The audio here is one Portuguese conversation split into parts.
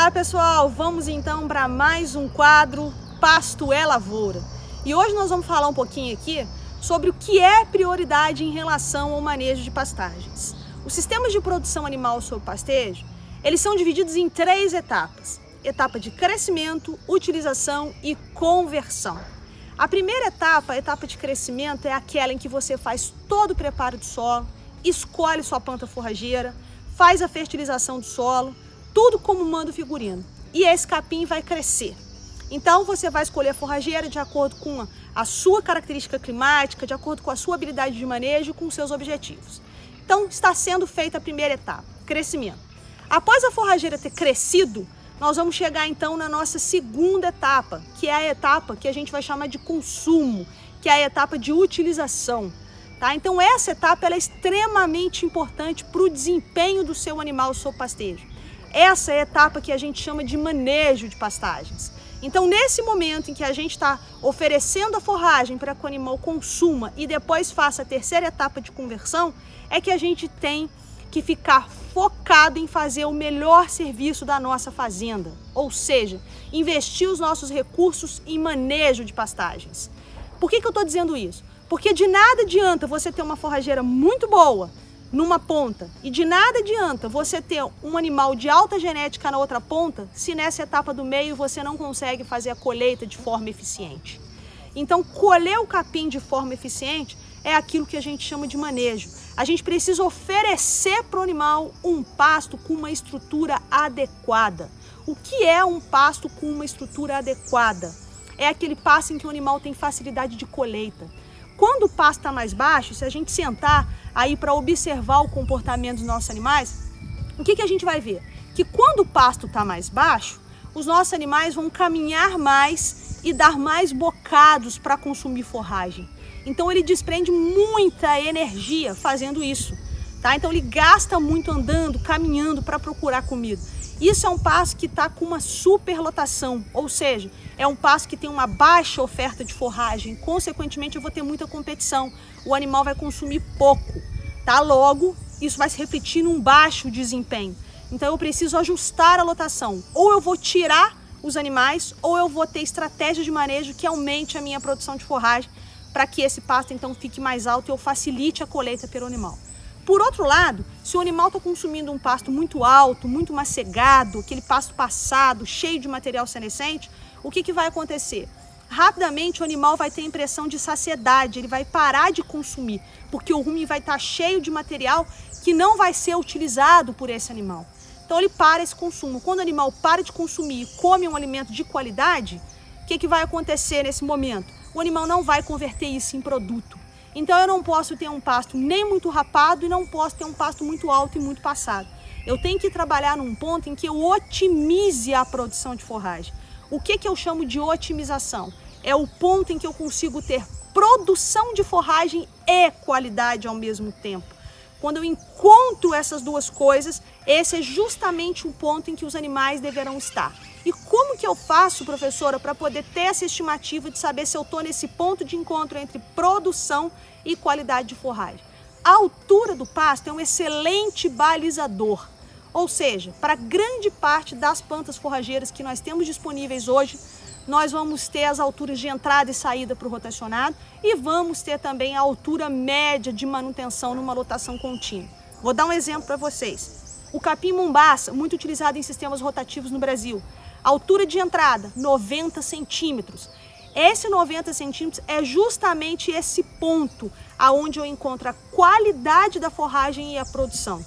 Olá pessoal, vamos então para mais um quadro Pasto é Lavoura. E hoje nós vamos falar um pouquinho aqui sobre o que é prioridade em relação ao manejo de pastagens. Os sistemas de produção animal sob pastejo, eles são divididos em 3 etapas. Etapa de crescimento, utilização e conversão. A primeira etapa, a etapa de crescimento, é aquela em que você faz todo o preparo do solo, escolhe sua planta forrageira, faz a fertilização do solo, tudo como manda o figurino. E esse capim vai crescer. Então você vai escolher a forrageira de acordo com a sua característica climática, de acordo com a sua habilidade de manejo, com os seus objetivos. Então está sendo feita a primeira etapa, crescimento. Após a forrageira ter crescido, nós vamos chegar então na nossa segunda etapa, que é a etapa que a gente vai chamar de consumo, que é a etapa de utilização. Tá? Então essa etapa ela é extremamente importante para o desempenho do seu animal sob pastejo. Essa é a etapa que a gente chama de manejo de pastagens. Então nesse momento em que a gente está oferecendo a forragem para que o animal consuma e depois faça a terceira etapa de conversão, é que a gente tem que ficar focado em fazer o melhor serviço da nossa fazenda, ou seja, investir os nossos recursos em manejo de pastagens. Por que eu estou dizendo isso? Porque de nada adianta você ter uma forrageira muito boa numa ponta e de nada adianta você ter um animal de alta genética na outra ponta se nessa etapa do meio você não consegue fazer a colheita de forma eficiente. Então, colher o capim de forma eficiente é aquilo que a gente chama de manejo. A gente precisa oferecer para o animal um pasto com uma estrutura adequada. O que é um pasto com uma estrutura adequada? É aquele pasto em que o animal tem facilidade de colheita. Quando o pasto está mais baixo, se a gente sentar aí para observar o comportamento dos nossos animais, o que a gente vai ver? Que quando o pasto está mais baixo, os nossos animais vão caminhar mais e dar mais bocados para consumir forragem. Então ele desprende muita energia fazendo isso, tá? Então ele gasta muito andando, caminhando para procurar comida. Isso é um pasto que está com uma superlotação, ou seja, é um pasto que tem uma baixa oferta de forragem, consequentemente eu vou ter muita competição, o animal vai consumir pouco, tá? Logo, isso vai se refletir num baixo desempenho. Então eu preciso ajustar a lotação, ou eu vou tirar os animais, ou eu vou ter estratégia de manejo que aumente a minha produção de forragem, para que esse pasto então fique mais alto e eu facilite a colheita pelo animal. Por outro lado, se o animal está consumindo um pasto muito alto, muito macegado, aquele pasto passado, cheio de material senescente, o que vai acontecer? Rapidamente o animal vai ter a impressão de saciedade, ele vai parar de consumir, porque o rumen vai estar cheio de material que não vai ser utilizado por esse animal. Então ele para esse consumo. Quando o animal para de consumir e come um alimento de qualidade, o que vai acontecer nesse momento? O animal não vai converter isso em produto. Então eu não posso ter um pasto nem muito rapado e não posso ter um pasto muito alto e muito passado. Eu tenho que trabalhar num ponto em que eu otimize a produção de forragem. O que eu chamo de otimização? É o ponto em que eu consigo ter produção de forragem e qualidade ao mesmo tempo. Quando eu encontro essas duas coisas, esse é justamente o ponto em que os animais deverão estar. E como que eu faço, professora, para poder ter essa estimativa de saber se eu estou nesse ponto de encontro entre produção e qualidade de forragem? A altura do pasto é um excelente balizador. Ou seja, para grande parte das plantas forrageiras que nós temos disponíveis hoje, nós vamos ter as alturas de entrada e saída para o rotacionado e vamos ter também a altura média de manutenção numa lotação contínua. Vou dar um exemplo para vocês. O capim mombaça, muito utilizado em sistemas rotativos no Brasil. Altura de entrada, 90 centímetros. Esse 90 centímetros é justamente esse ponto aonde eu encontro a qualidade da forragem e a produção.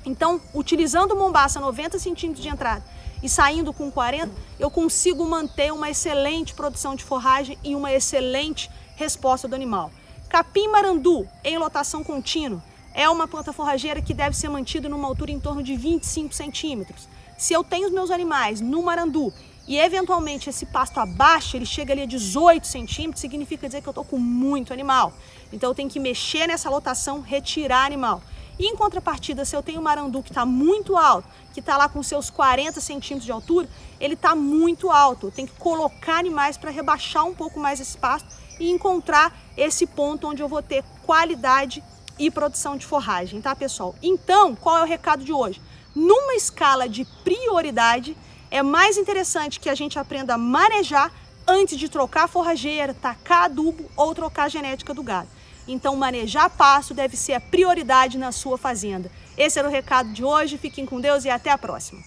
Então, utilizando o mombaça 90 centímetros de entrada e saindo com 40, eu consigo manter uma excelente produção de forragem e uma excelente resposta do animal. Capim marandu em lotação contínua é uma planta forrageira que deve ser mantida numa altura em torno de 25 centímetros. Se eu tenho os meus animais no marandu e eventualmente esse pasto abaixo, ele chega ali a 18 centímetros, significa dizer que eu estou com muito animal. Então eu tenho que mexer nessa lotação, retirar animal. E em contrapartida, se eu tenho um marandu que está muito alto, que está lá com seus 40 centímetros de altura, ele está muito alto. Eu tenho que colocar animais para rebaixar um pouco mais esse pasto e encontrar esse ponto onde eu vou ter qualidade e produção de forragem, tá, pessoal? Então, qual é o recado de hoje? Numa escala de prioridade, é mais interessante que a gente aprenda a manejar antes de trocar a forrageira, tacar adubo ou trocar a genética do gado. Então, manejar pasto deve ser a prioridade na sua fazenda. Esse era o recado de hoje. Fiquem com Deus e até a próxima.